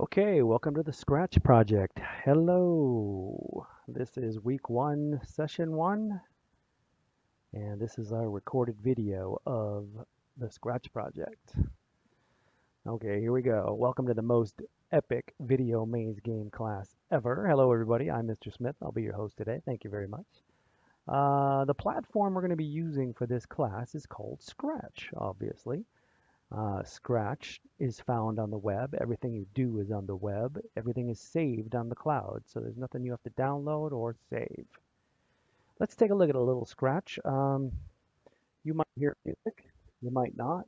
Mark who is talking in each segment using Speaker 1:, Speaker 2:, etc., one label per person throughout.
Speaker 1: Okay, welcome to the Scratch Project. Hello. This is week one, session one, and this is our recorded video of the Scratch Project. Okay, here we go. Welcome to the most epic video maze game class ever. Hello, everybody. I'm Mr. Smith. I'll be your host today. Thank you very much. The platform we're going to be using for this class is called Scratch, obviously. Scratch is found on the web. Everything you do is on the web. Everything is saved on the cloud. So there's nothing you have to download or save. Let's take a look at a little Scratch. You might hear music. You might not.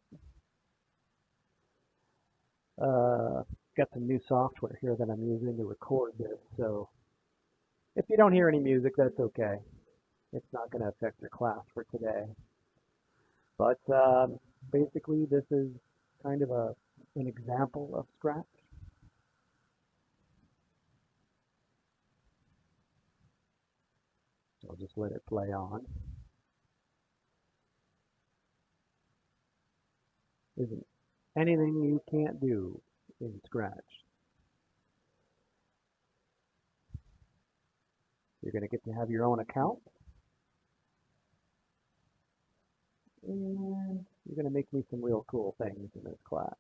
Speaker 1: Uh, got some new software here that I'm using to record this. So if you don't hear any music, that's okay. It's not going to affect your class for today. But basically, this is kind of an example of Scratch. So I'll just let it play on. Isn't anything you can't do in Scratch. You're going to get to have your own account, and you're going to make me some real cool things in this class.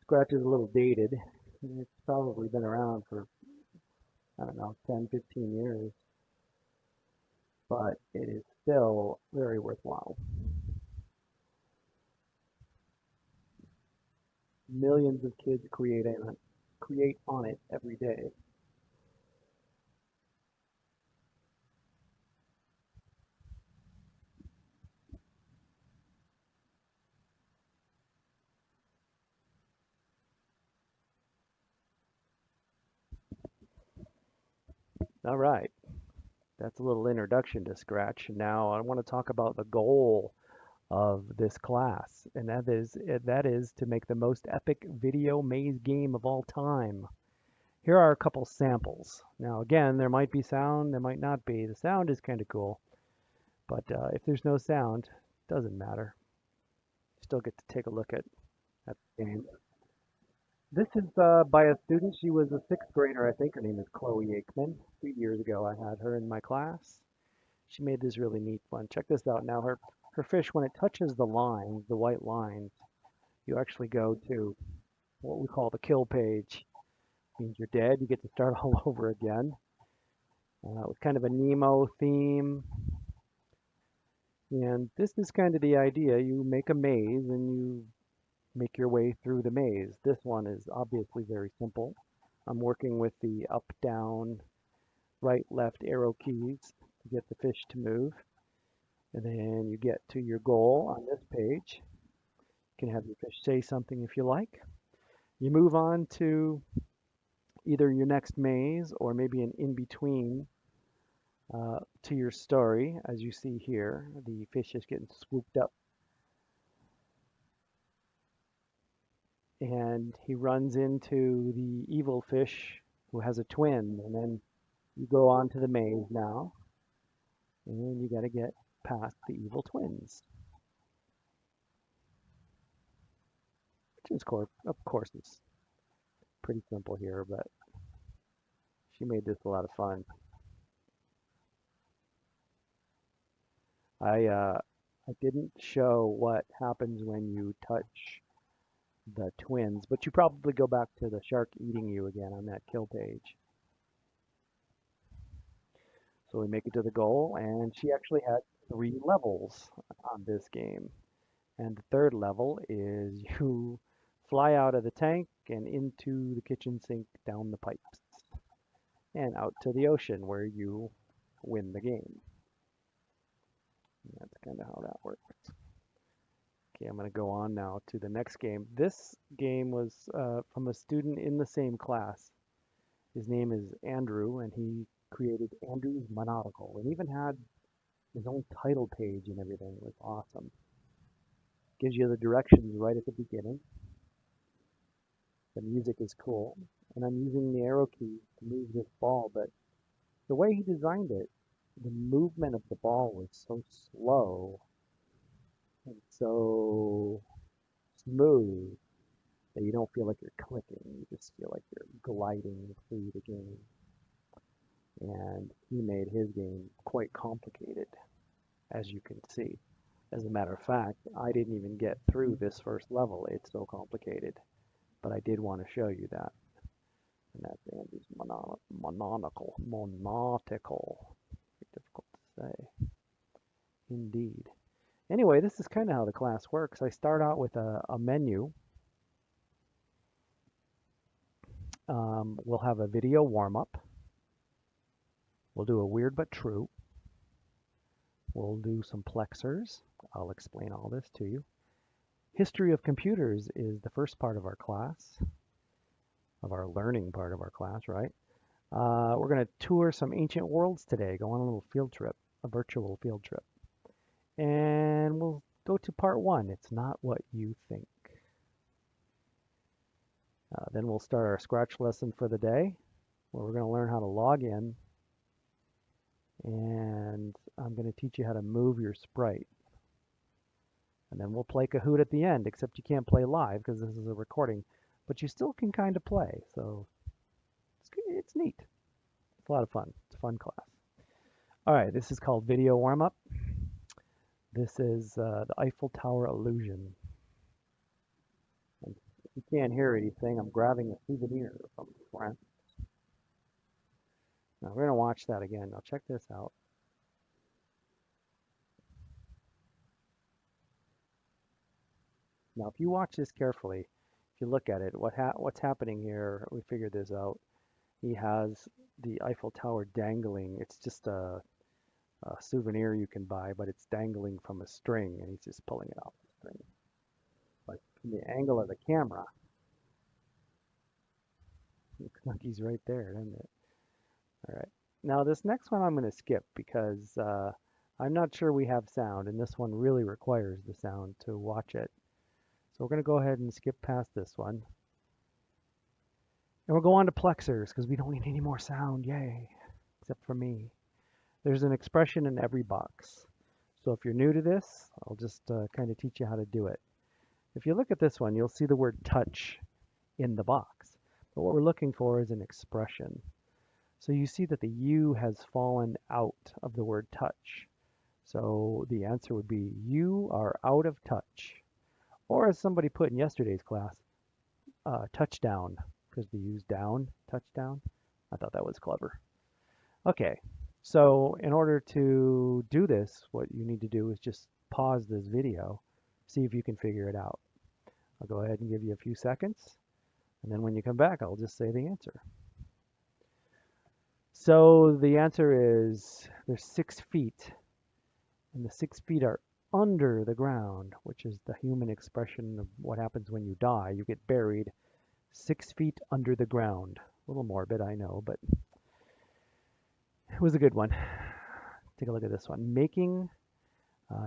Speaker 1: Scratch is a little dated. It's probably been around for, I don't know, 10, 15 years, but it is still very worthwhile. Millions of kids create on it every day. All right, that's a little introduction to Scratch. Now I want to talk about the goal of this class, and that is to make the most epic video maze game of all time. Here are a couple samples. Now again, there might be sound, there might not be. The sound is kind of cool, but if there's no sound, doesn't matter. Still get to take a look at the game. This is by a student. She was a sixth grader, I think. Her name is Chloe Aikman. 3 years ago, I had her in my class. She made this really neat one. Check this out. Now, her fish, when it touches the lines, the white lines, you actually go to what we call the kill page. Means you're dead. You get to start all over again. With kind of a Nemo theme. And this is kind of the idea. You make a maze and you make your way through the maze. This one is obviously very simple. I'm working with the up, down, right, left arrow keys to get the fish to move. And then you get to your goal on this page. You can have your fish say something if you like. You move on to either your next maze or maybe an in-between to your story. As you see here, the fish is getting swooped up and he runs into the evil fish who has a twin. And then you go on to the maze now, and you got to get past the evil twins, which is, of course, is pretty simple here, but she made this a lot of fun. I didn't show what happens when you touch the twins, but you probably go back to the shark eating you again on that kill page. So we make it to the goal, and she actually had 3 levels on this game. And the third level is you fly out of the tank and into the kitchen sink down the pipes and out to the ocean where you win the game. And that's kind of how that works. Okay, I'm going to go on now to the next game. This game was from a student in the same class. His name is Andrew, and he created Andrew's Monocle and even had his own title page and everything. It was awesome. Gives you the directions right at the beginning. The music is cool. and I'm using the arrow key to move this ball, but the way he designed it, the movement of the ball was so slow and so smooth that you don't feel like you're clicking. You just feel like you're gliding through the game. And he made his game quite complicated, as you can see. As a matter of fact, I didn't even get through this first level. It's so complicated. But I did want to show you that. And that's Andrew's monocle. Difficult to say. Indeed. Anyway, this is kind of how the class works. I start out with a menu. We'll have a video warm-up. We'll do a weird but true. We'll do some plexers. I'll explain all this to you. History of computers is the first part of our class, of our learning part of our class, right? We're going to tour some ancient worlds today, go on a little field trip, a virtual field trip. And we'll go to part one. It's not what you think. Then we'll start our Scratch lesson for the day, where we're going to learn how to log in. And I'm going to teach you how to move your sprite. And then we'll play Kahoot at the end, except you can't play live because this is a recording. But you still can kind of play, so it's neat. It's a lot of fun. It's a fun class. All right, this is called Video Warm-Up. This is the Eiffel Tower illusion. And if you can't hear anything, I'm grabbing a souvenir from France. Now we're going to watch that again. Now check this out. Now if you watch this carefully, if you look at it, what's happening here, we figured this out. He has the Eiffel Tower dangling. It's just a souvenir you can buy, but it's dangling from a string, and he's just pulling it off the string. But from the angle of the camera, looks like he's right there, doesn't it? All right. Now this next one I'm going to skip because I'm not sure we have sound, and this one really requires the sound to watch it. So we're going to go ahead and skip past this one. And we'll go on to plexers because we don't need any more sound, yay, except for me. There's an expression in every box. So if you're new to this, I'll just kind of teach you how to do it. If you look at this one, you'll see the word touch in the box. But what we're looking for is an expression. So you see that the U has fallen out of the word touch. So the answer would be, you are out of touch. Or as somebody put in yesterday's class, touchdown, because they use down, touchdown. I thought that was clever. Okay, so in order to do this, what you need to do is just pause this video, see if you can figure it out. I'll go ahead and give you a few seconds, and then when you come back, I'll just say the answer. So the answer is there's 6 feet, and the 6 feet are under the ground, which is the human expression of what happens when you die. You get buried 6 feet under the ground. A little morbid, I know, but it was a good one. Take a look at this one. Making,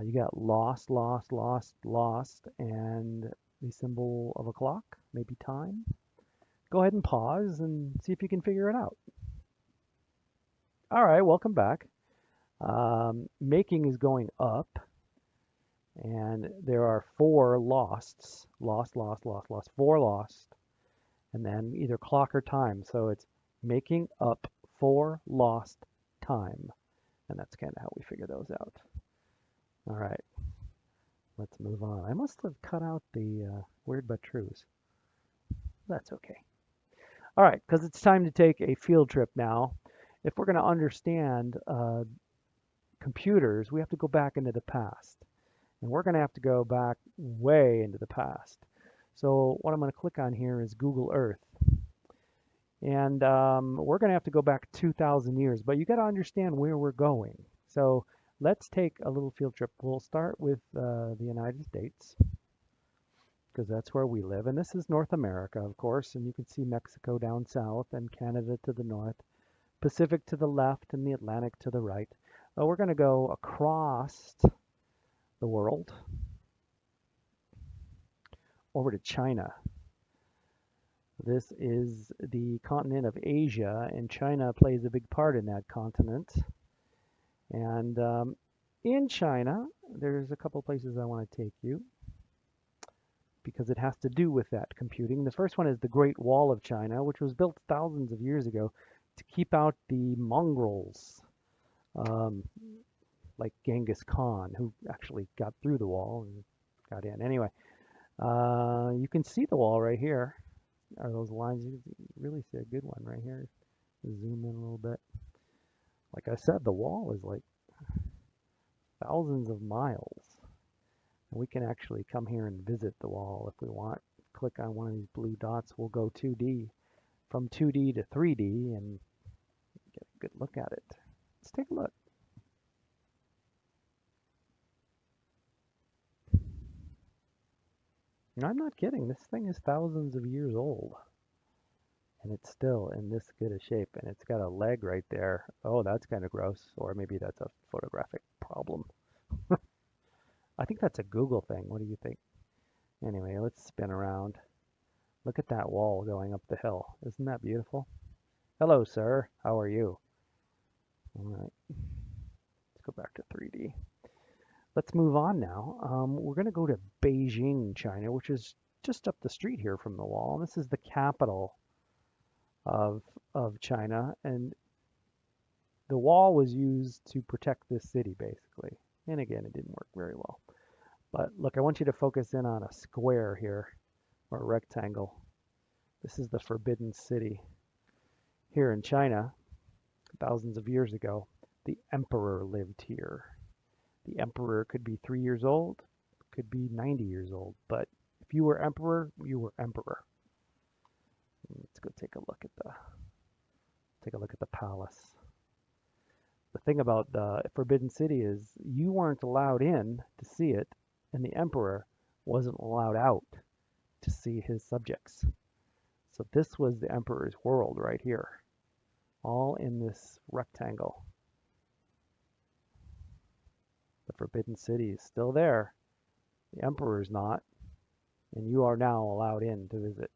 Speaker 1: you got lost, lost, lost, lost, and the symbol of a clock, maybe time. Go ahead and pause and see if you can figure it out. All right, welcome back. Making is going up, and there are 4 losts. Lost, lost, lost, lost, 4 lost, and then either clock or time. So it's making up 4 lost time. And that's kind of how we figure those out. All right, let's move on. I must have cut out the weird but trues. That's okay. All right, because it's time to take a field trip now. If we're going to understand computers, we have to go back into the past. And we're going to have to go back way into the past. So what I'm going to click on here is Google Earth. And we're going to have to go back 2,000 years, but you got to understand where we're going. So let's take a little field trip. We'll start with the United States, because that's where we live. And this is North America, of course, and you can see Mexico down south and Canada to the north, Pacific to the left, and the Atlantic to the right. We're going to go across the world over to China. This is the continent of Asia, and China plays a big part in that continent. And in China, there's a couple places I want to take you because it has to do with that computing. The first one is the Great Wall of China, which was built thousands of years ago to keep out the mongrels, um, like Genghis Khan, who actually got through the wall and got in. Anyway, you can see the wall right here. Are those lines? You can really see a good one right here. Zoom in a little bit. Like I said, the wall is like thousands of miles. And we can actually come here and visit the wall if we want. Click on one of these blue dots. We'll go 2D, from 2D to 3D, and get a good look at it. Let's take a look. And I'm not kidding. This thing is thousands of years old. And it's still in this good a shape. And it's got a leg right there. Oh, that's kind of gross. Or maybe that's a photographic problem. I think that's a Google thing. What do you think? Anyway, let's spin around. Look at that wall going up the hill. Isn't that beautiful? Hello, sir. How are you? All right. Let's go back to 3D. Let's move on now. We're going to go to Beijing, China, which is just up the street here from the wall. This is the capital of China, and the wall was used to protect this city, basically. And again, it didn't work very well. But look, I want you to focus in on a square here, or a rectangle. This is the Forbidden City. Here in China, thousands of years ago, the emperor lived here. The emperor could be 3 years old, could be 90 years old, but if you were emperor, you were emperor. Let's go take a look at the palace. The thing about the Forbidden City is you weren't allowed in to see it, and the emperor wasn't allowed out to see his subjects. So this was the emperor's world right here, all in this rectangle. The Forbidden City is still there. The emperor's not, and you are now allowed in to visit.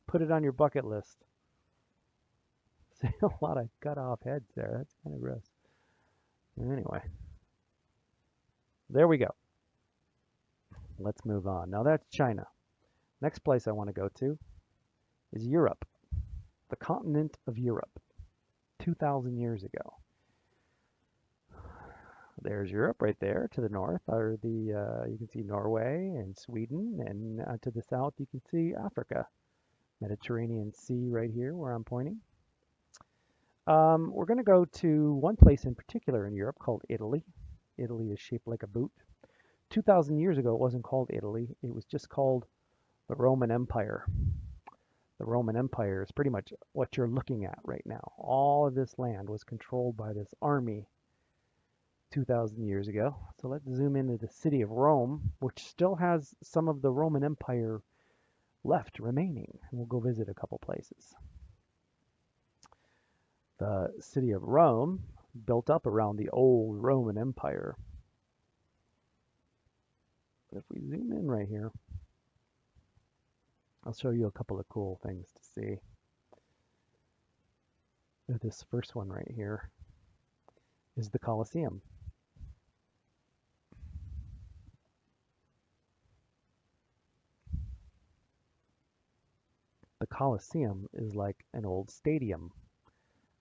Speaker 1: Put it on your bucket list. See a lot of cut off heads there. That's kind of gross. Anyway, there we go. Let's move on. Now that's China. Next place I want to go to is Europe, the continent of Europe, 2,000 years ago. There's Europe right there. To the north are you can see Norway and Sweden, and to the south you can see Africa, Mediterranean Sea right here where I'm pointing. We're going to go to one place in particular in Europe called Italy. Italy is shaped like a boot. 2,000 years ago, it wasn't called Italy. It was just called the Roman Empire. The Roman Empire is pretty much what you're looking at right now. All of this land was controlled by this army 2,000 years ago. So let's zoom into the city of Rome, which still has some of the Roman Empire left remaining. And we'll go visit a couple places. The city of Rome, built up around the old Roman Empire. But if we zoom in right here, I'll show you a couple of cool things to see. This first one right here is the Colosseum. The Colosseum is like an old stadium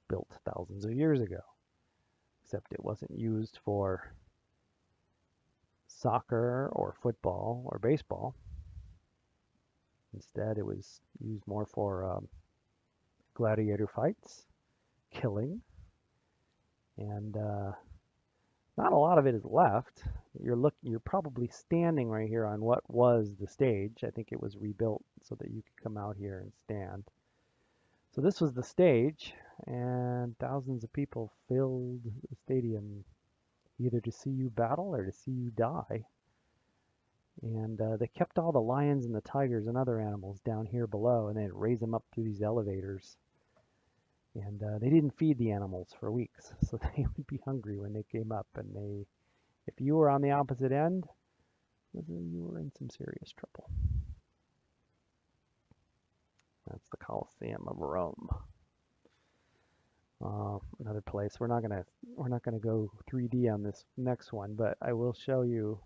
Speaker 1: built thousands of years ago, except it wasn't used for soccer or football or baseball. Instead, it was used more for gladiator fights, killing, and not a lot of it is left. You're probably standing right here on what was the stage. I think it was rebuilt so that you could come out here and stand. So this was the stage, and thousands of people filled the stadium either to see you battle or to see you die. And they kept all the lions and the tigers and other animals down here below, and they'd raise them up through these elevators. And they didn't feed the animals for weeks, so they would be hungry when they came up. And if you were on the opposite end, you were in some serious trouble. That's the Colosseum of Rome. Another place. We're not gonna go 3D on this next one, but I will show you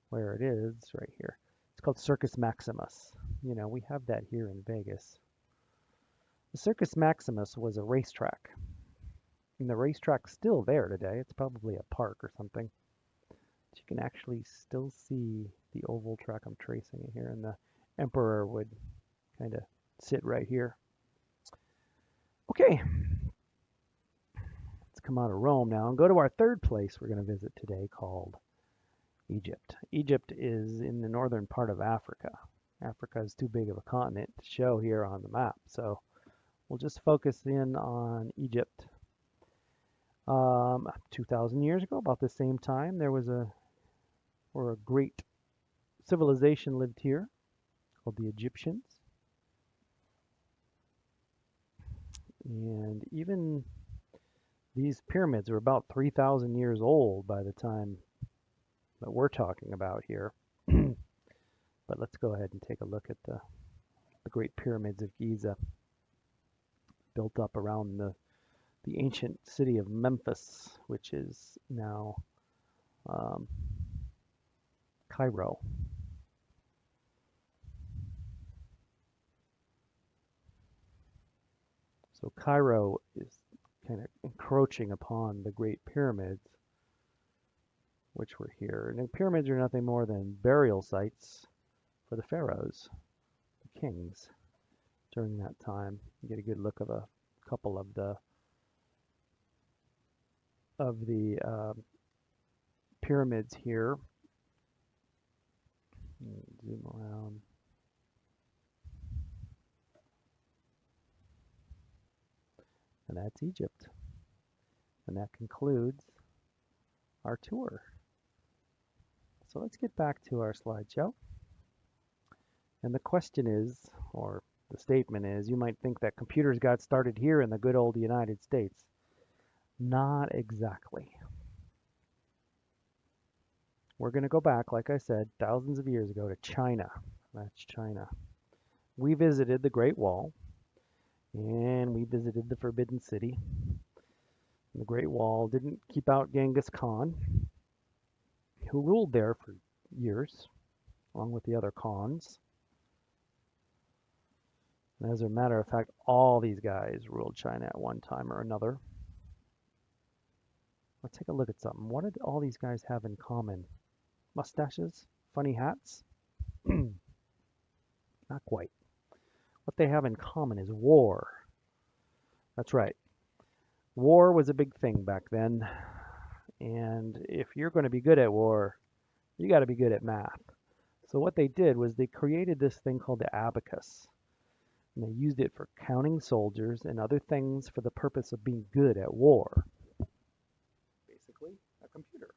Speaker 1: where it is right here. It's called Circus Maximus. You know, we have that here in Vegas. The Circus Maximus was a racetrack, and the racetrack's still there today. It's probably a park or something. But you can actually still see the oval track. I'm tracing it here, and the emperor would kind of sit right here. Okay, let's come out of Rome now and go to our third place we're going to visit today, called Egypt. Egypt is in the northern part of Africa. Africa is too big of a continent to show here on the map, so we'll just focus in on Egypt. 2,000 years ago, about the same time, there was a great civilization lived here called the Egyptians. And even these pyramids are about 3,000 years old by the time that we're talking about here. But let's go ahead and take a look at the Great Pyramids of Giza, built up around the ancient city of Memphis, which is now Cairo. So Cairo is kind of encroaching upon the Great Pyramids, which were here. And the pyramids are nothing more than burial sites for the pharaohs, the kings, during that time. You get a good look of a couple of the pyramids here. Zoom around. And that's Egypt. And that concludes our tour. So let's get back to our slideshow. And the question is, or the statement is, you might think that computers got started here in the good old United States. Not exactly. We're going to go back, like I said, thousands of years ago to China. That's China. We visited the Great Wall, and we visited the Forbidden City. And the Great Wall didn't keep out Genghis Khan, who ruled there for years, along with the other Khans. And as a matter of fact, all these guys ruled China at one time or another. Let's take a look at something. What did all these guys have in common? Mustaches? Funny hats? Not quite. What they have in common is war. That's right. War was a big thing back then. And if you're going to be good at war, you got to be good at math. So what they did was they created this thing called the abacus. And they used it for counting soldiers and other things for the purpose of being good at war. Basically, a computer.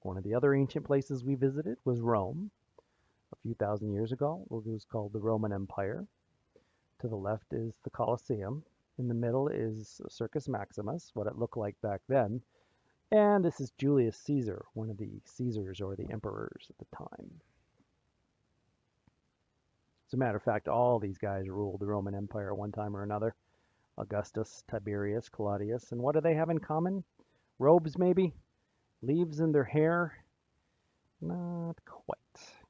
Speaker 1: One of the other ancient places we visited was Rome. A few thousand years ago, it was called the Roman Empire. To the left is the Colosseum. In the middle is Circus Maximus, what it looked like back then. And this is Julius Caesar, one of the Caesars or the emperors at the time. As a matter of fact, all these guys ruled the Roman Empire at one time or another. Augustus, Tiberius, Claudius. And what do they have in common? Robes, maybe? Leaves in their hair? Not quite.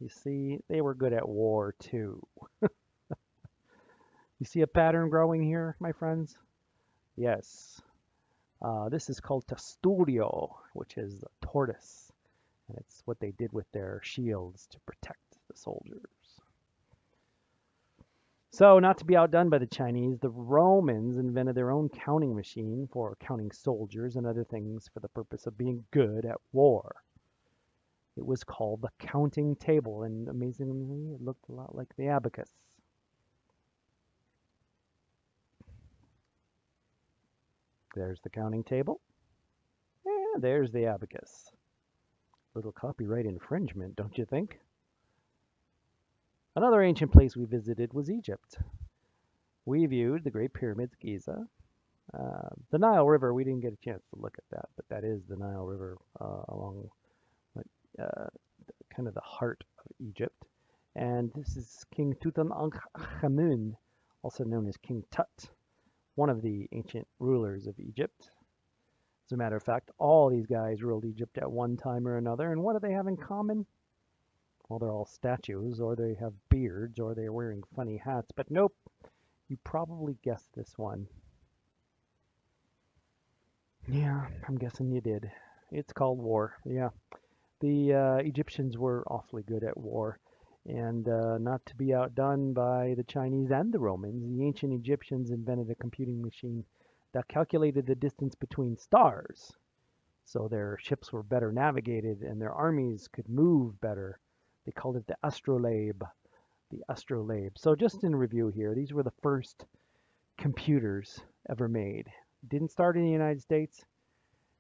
Speaker 1: You see, they were good at war too. You see a pattern growing here, my friends? Yes. This is called testurio, which is a tortoise. And it's what they did with their shields to protect the soldiers. So, not to be outdone by the Chinese, the Romans invented their own counting machine for counting soldiers and other things for the purpose of being good at war. It was called the counting table, and amazingly, it looked a lot like the abacus. There's the counting table, and there's the abacus. Little copyright infringement, don't you think? Another ancient place we visited was Egypt. We viewed the Great Pyramids, Giza. The Nile River, we didn't get a chance to look at that, but that is the Nile River along what kind of the heart of Egypt. And this is King Tutankhamun, also known as King Tut, one of the ancient rulers of Egypt. As a matter of fact, all these guys ruled Egypt at one time or another, and what do they have in common? Well, they're all statues, or they have beards, or they're wearing funny hats, but nope, you probably guessed this one. Yeah, I'm guessing you did. It's called war. Yeah, the Egyptians were awfully good at war, and not to be outdone by the Chinese and the Romans, the ancient Egyptians invented a computing machine that calculated the distance between stars, so their ships were better navigated and their armies could move better. They called it the astrolabe. The astrolabe. So just in review here, these were the first computers ever made. It didn't start in the United States.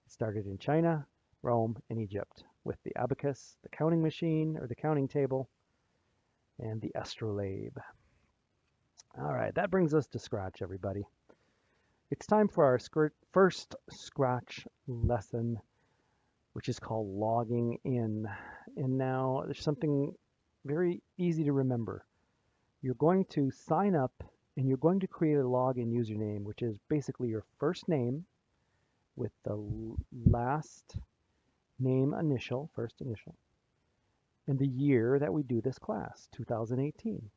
Speaker 1: It started in China, Rome, and Egypt with the abacus, the counting machine or the counting table, and the astrolabe. All right, that brings us to Scratch, everybody. It's time for our first Scratch lesson, which is called logging in. And now there's something very easy to remember. You're going to sign up and you're going to create a login username, which is basically your first name with the last name initial, first initial, and the year that we do this class, 2018.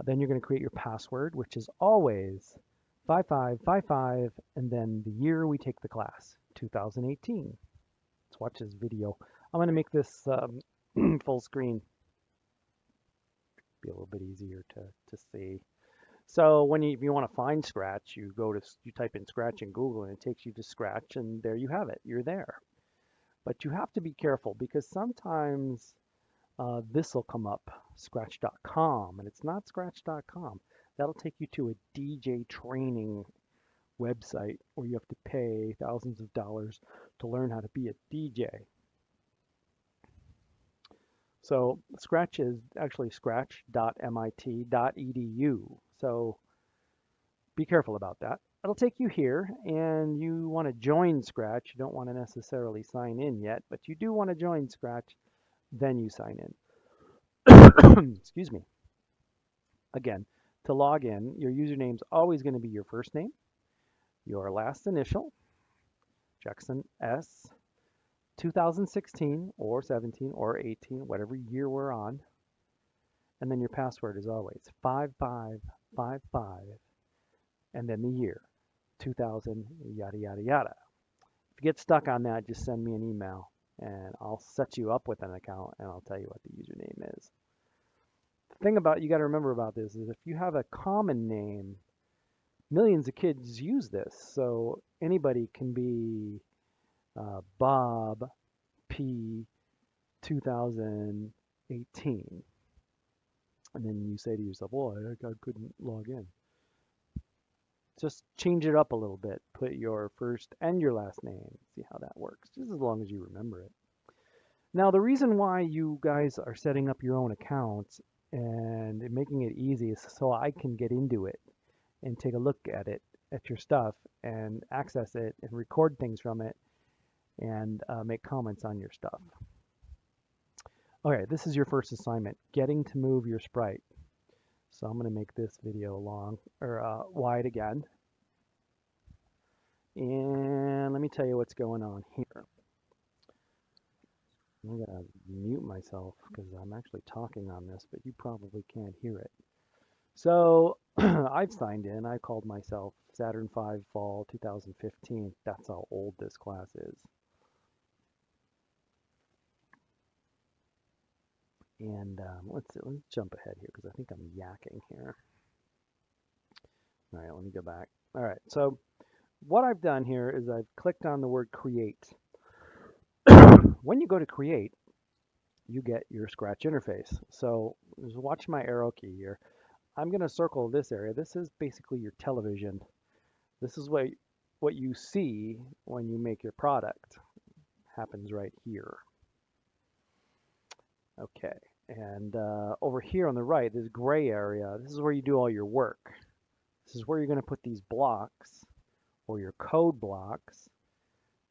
Speaker 1: Then you're going to create your password, which is always 5555, and then the year we take the class, 2018. Let's watch this video. I'm going to make this full screen. Be a little bit easier to see. So if you want to find Scratch, you type in Scratch in Google and it takes you to Scratch, and there you have it. You're there. But you have to be careful because sometimes this will come up, Scratch.com, and it's not Scratch.com. That'll take you to a DJ training website where you have to pay thousands of dollars to learn how to be a DJ. So Scratch is actually scratch.mit.edu. So be careful about that. It'll take you here, and you want to join Scratch. You don't want to necessarily sign in yet, but you do want to join Scratch, then you sign in. Excuse me. Again, to log in, your username's always going to be your first name, your last initial, Jackson S, 2016 or 17 or 18, whatever year we're on, and then your password is always 5555, and then the year, 2000, yada, yada, yada. If you get stuck on that, just send me an email, and I'll set you up with an account, and I'll tell you what the username is. The thing you got to remember about this is if you have a common name, millions of kids use this, so anybody can be Bob P 2018, and then you say to yourself, well, I couldn't log in. Just change it up a little bit. Put your first and your last name. See how that works, just as long as you remember it. Now, the reason why you guys are setting up your own accounts and making it easy is so I can get into it and take a look at it, at your stuff, and access it and record things from it and make comments on your stuff. Okay, this is your first assignment, getting to move your sprite. So I'm going to make this video wide again. And let me tell you what's going on here. I'm going to mute myself because I'm actually talking on this, but you probably can't hear it. So I've signed in. I called myself Saturn V Fall 2015. That's how old this class is. And let's jump ahead here because I think I'm yakking here. All right, let me go back. All right, so what I've done here is I've clicked on the word create. When you go to create, you get your Scratch interface. So just watch my arrow key here. I'm going to circle this area. This is basically your television. This is what you see when you make your product. Happens right here. Okay, and over here on the right, this gray area, this is where you do all your work. This is where you're going to put these blocks, or your code blocks,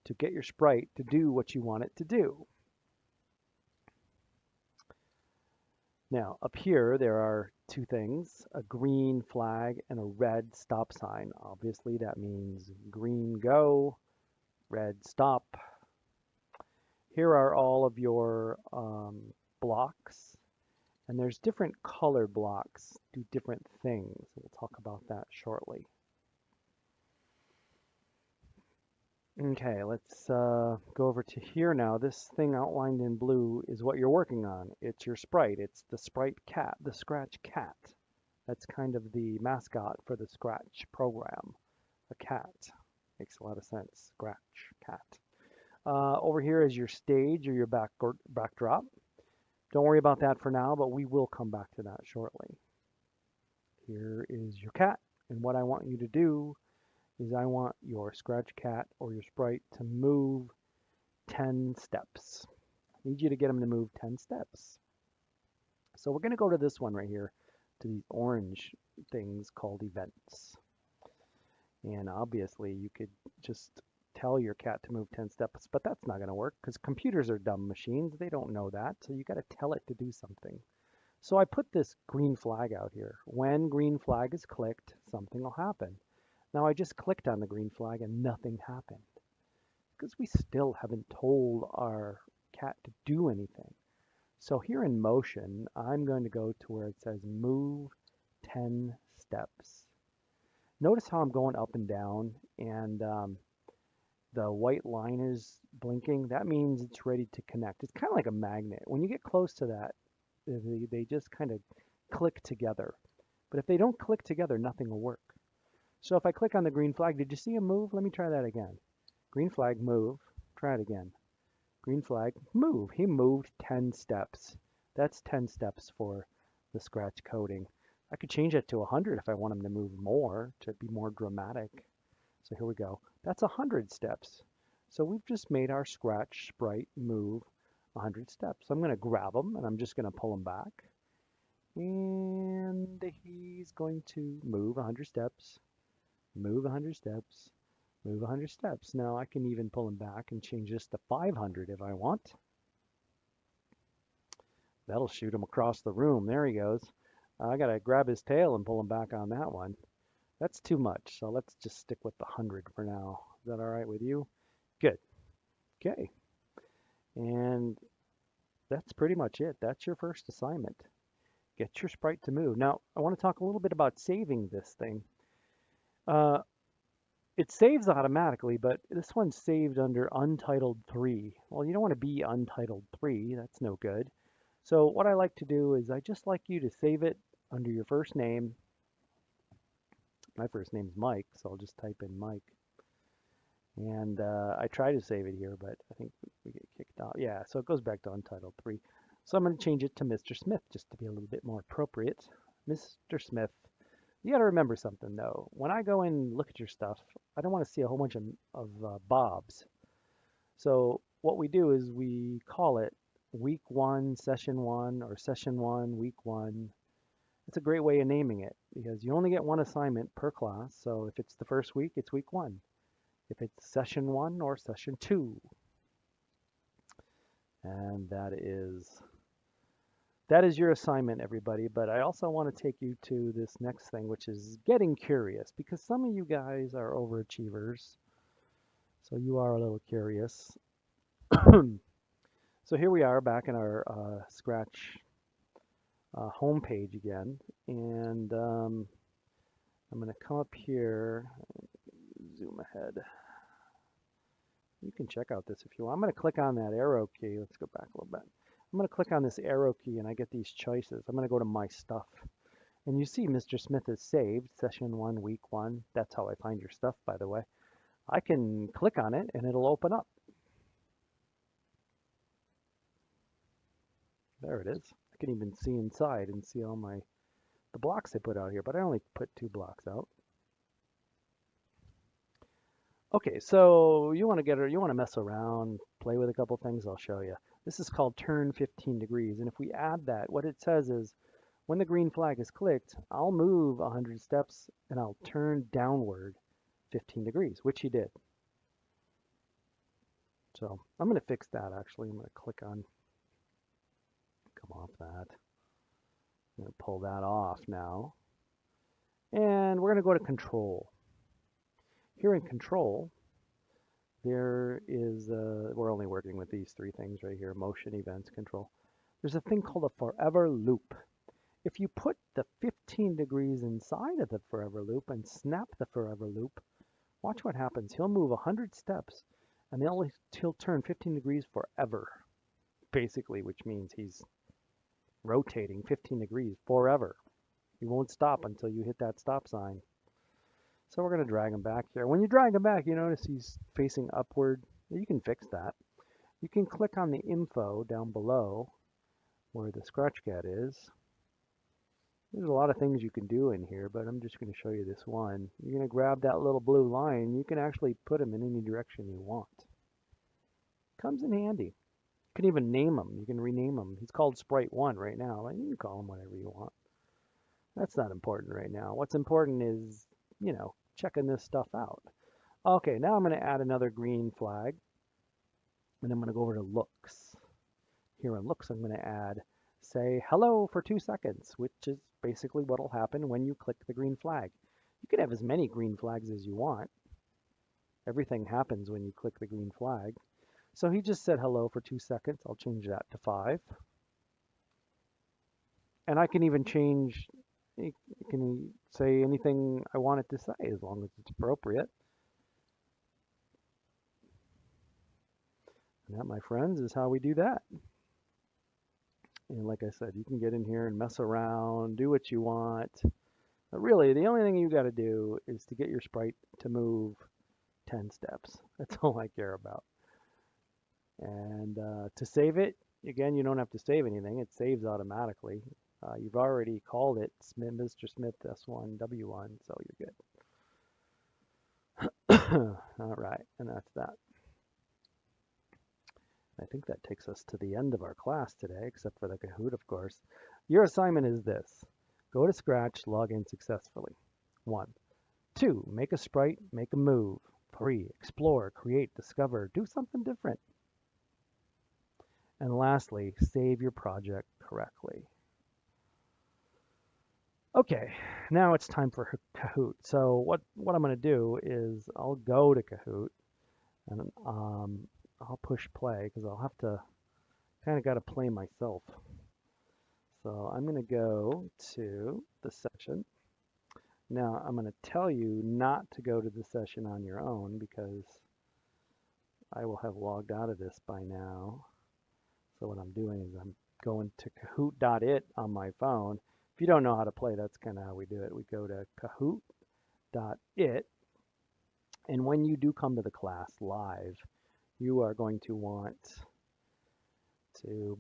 Speaker 1: to get your sprite to do what you want it to do. Now, up here, there are two things, a green flag and a red stop sign. Obviously, that means green go, red stop. Here are all of your blocks, and there's different color blocks do different things. We'll talk about that shortly. Okay, let's go over to here now. This thing outlined in blue is what you're working on. It's your sprite. It's the sprite cat, the Scratch cat. That's kind of the mascot for the Scratch program. A cat. Makes a lot of sense. Scratch cat. Over here is your stage or your backdrop. Don't worry about that for now, but we will come back to that shortly. Here is your cat, and what I want you to do is I want your Scratch cat or your sprite to move 10 steps. I need you to get them to move 10 steps. So we're going to go to this one right here, to these orange things called events. And obviously you could just tell your cat to move 10 steps, but that's not going to work because computers are dumb machines. They don't know that. So you got to tell it to do something. So I put this green flag out here. When green flag is clicked, something will happen. Now I just clicked on the green flag and nothing happened because we still haven't told our cat to do anything. So here in motion, I'm going to go to where it says move 10 steps. Notice how I'm going up and down and the white line is blinking. That means it's ready to connect. It's kind of like a magnet. When you get close to that, they just kind of click together. But if they don't click together, nothing will work. So if I click on the green flag, did you see him move? Let me try that again. Green flag, move. Try it again. Green flag, move. He moved 10 steps. That's 10 steps for the Scratch coding. I could change it to 100 if I want him to move more, to be more dramatic. So here we go. That's 100 steps. So we've just made our Scratch sprite move 100 steps. I'm going to grab him and I'm just going to pull him back. And he's going to move 100 steps, move 100 steps, move 100 steps. Now I can even pull him back and change this to 500 if I want. That'll shoot him across the room. There he goes. I got to grab his tail and pull him back on that one. That's too much, so let's just stick with the 100 for now. Is that all right with you? Good. Okay. And that's pretty much it. That's your first assignment. Get your sprite to move. Now, I want to talk a little bit about saving this thing. It saves automatically, but this one's saved under Untitled 3. Well, you don't want to be Untitled 3. That's no good. So what I like to do is I just like you to save it under your first name. My first name's Mike, so I'll just type in Mike. And I try to save it here, but I think we get kicked out. Yeah, so it goes back to Untitled 3. So I'm going to change it to Mr. Smith just to be a little bit more appropriate. Mr. Smith. You got to remember something, though. When I go in and look at your stuff, I don't want to see a whole bunch of Bobs. So what we do is we call it week 1, session 1, or session 1, week 1. It's a great way of naming it because you only get one assignment per class. So if it's the first week, it's week 1. If it's session 1 or session 2. And that is your assignment, everybody. But I also want to take you to this next thing, which is getting curious, because some of you guys are overachievers. So you are a little curious. So here we are back in our Scratch home page again. And I'm going to come up here, zoom ahead. You can check out this if you want. I'm going to click on that arrow key. Let's go back a little bit. I'm going to click on this arrow key and I get these choices. I'm going to go to My Stuff. And you see Mr. Smith is saved, session 1, week 1. That's how I find your stuff, by the way. I can click on it and it'll open up. There it is. I can even see inside and see all the blocks I put out here, but I only put 2 blocks out. Okay, so you want to mess around, play with a couple things, I'll show you. This is called turn 15 degrees, and if we add that, what it says is when the green flag is clicked, I'll move 100 steps and I'll turn downward 15 degrees, which he did. So I'm going to fix that actually. I'm going to click on, come off that. I'm going to pull that off now. And we're going to go to control. Here in control, there is, we're only working with these three things right here, motion, events, control. There's a thing called a forever loop. If you put the 15 degrees inside of the forever loop and snap the forever loop, watch what happens. He'll move 100 steps and he'll turn 15 degrees forever, basically, which means he's rotating 15 degrees forever. He won't stop until you hit that stop sign. So we're going to drag him back here. When you drag him back, you notice he's facing upward. You can fix that. You can click on the info down below where the Scratchcat is. There's a lot of things you can do in here, but I'm just going to show you this one. You're going to grab that little blue line. You can actually put him in any direction you want. Comes in handy. You can even name him. You can rename him. He's called Sprite 1 right now. You can call him whatever you want. That's not important right now. What's important is, you know, checking this stuff out. Okay, now I'm going to add another green flag. And I'm going to go over to looks. Here on looks, I'm going to add, say hello for 2 seconds, which is basically what will happen when you click the green flag. You can have as many green flags as you want. Everything happens when you click the green flag. So he just said hello for 2 seconds. I'll change that to 5. And I can even change, you can say anything I want it to say as long as it's appropriate. And that, my friends, is how we do that. And like I said, you can get in here and mess around, do what you want. But really, the only thing you got to do is to get your sprite to move 10 steps. That's all I care about. And to save it, again, you don't have to save anything. It saves automatically. You've already called it Mr. Smith S1 W1, so you're good. All right, and that's that. I think that takes us to the end of our class today, except for the Kahoot, of course. Your assignment is this. Go to Scratch, log in successfully. 1. 2. Make a sprite, make a move. 3. Explore, create, discover, do something different. And lastly, save your project correctly. Okay, now it's time for Kahoot. So what I'm going to do is I'll go to Kahoot and I'll push play because I'll have to kind of got to play myself. So I'm going to go to the session. Now I'm going to tell you not to go to the session on your own because I will have logged out of this by now. So what I'm doing is I'm going to kahoot.it on my phone. If you don't know how to play, that's kind of how we do it. We go to kahoot.it, and when you do come to the class live, you are going to want to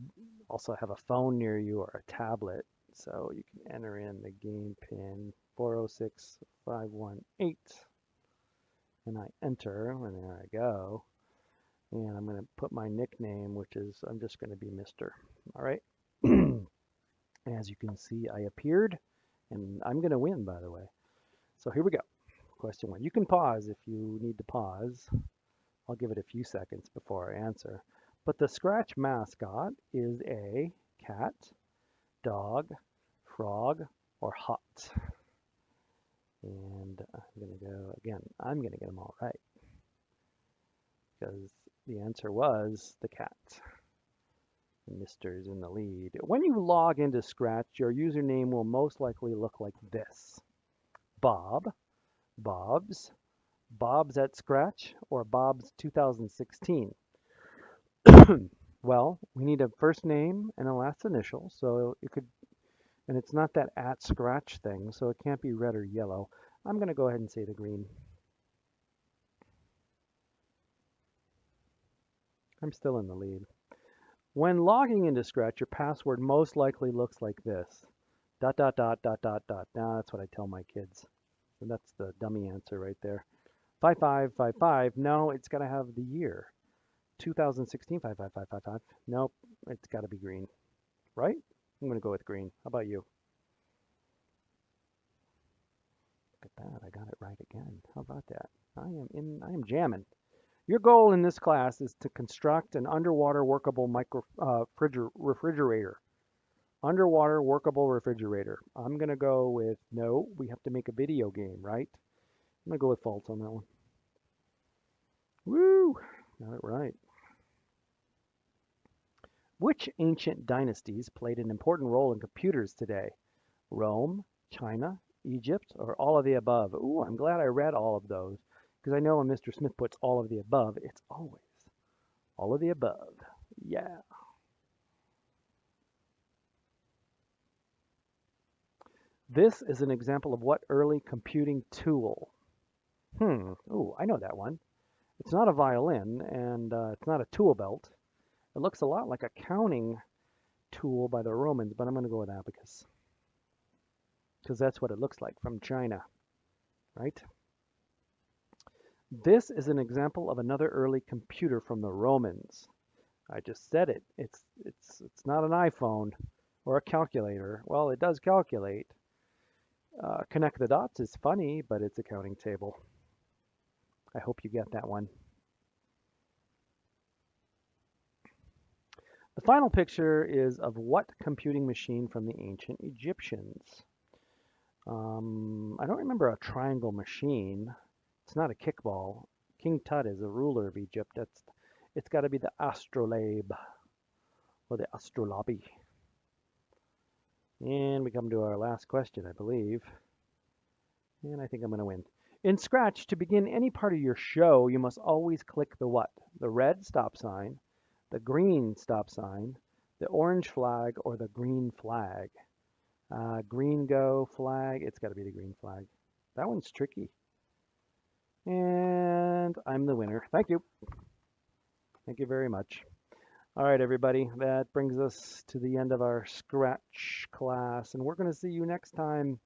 Speaker 1: also have a phone near you or a tablet, so you can enter in the game pin 406518, and I enter, and there I go. And I'm going to put my nickname, which is, I'm just going to be Mr. All right. As you can see, I appeared, and I'm going to win, by the way. So here we go. Question 1. You can pause if you need to pause. I'll give it a few seconds before I answer. But the Scratch mascot is a cat, dog, frog, or hot. And I'm going to go, again, I'm going to get them all right. Because the answer was the cat. Mr.'s in the lead. When you log into Scratch, your username will most likely look like this. Bob, Bob's, Bob's at Scratch, or Bob's 2016. Well, we need a first name and a last initial, so it could, and it's not that at Scratch thing, so it can't be red or yellow. I'm going to go ahead and say the green. I'm still in the lead. When logging into Scratch, your password most likely looks like this. ... Now that's what I tell my kids. And that's the dummy answer right there. 5555. No, it's got to have the year. 2016 55555. Nope, it's got to be green. Right? I'm going to go with green. How about you? Look at that. I got it right again. How about that? I am jamming. Your goal in this class is to construct an underwater workable refrigerator. Underwater workable refrigerator. I'm going to go with no, we have to make a video game, right? I'm going to go with false on that one. Woo! Got it right. Which ancient dynasties played an important role in computers today? Rome, China, Egypt, or all of the above? Ooh, I'm glad I read all of those because I know when Mr. Smith puts all of the above, it's always all of the above. Yeah. This is an example of what early computing tool? Ooh, I know that one. It's not a violin and it's not a tool belt. It looks a lot like a counting tool by the Romans, but I'm going to go with abacus because that's what it looks like from China, right? This is an example of another early computer from the Romans. I just said it. It's not an iPhone or a calculator. Well, it does calculate. Connect the dots is funny, but it's a counting table. I hope you get that one. The final picture is of what computing machine from the ancient Egyptians? I don't remember a triangle machine. It's not a kickball. King Tut is a ruler of Egypt. It's got to be the astrolabe or the astrolabe. And we come to our last question, I believe. And I think I'm going to win. In Scratch, to begin any part of your show, you must always click the what? The red stop sign, the green stop sign, the orange flag, or the green flag. Green go flag. It's got to be the green flag. That one's tricky. And I'm the winner. Thank you. Thank you very much. All right, everybody. That brings us to the end of our Scratch class. And we're going to see you next time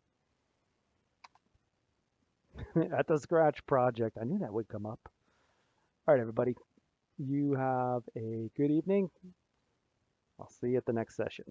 Speaker 1: at the Scratch project. I knew that would come up. All right, everybody. You have a good evening. I'll see you at the next session.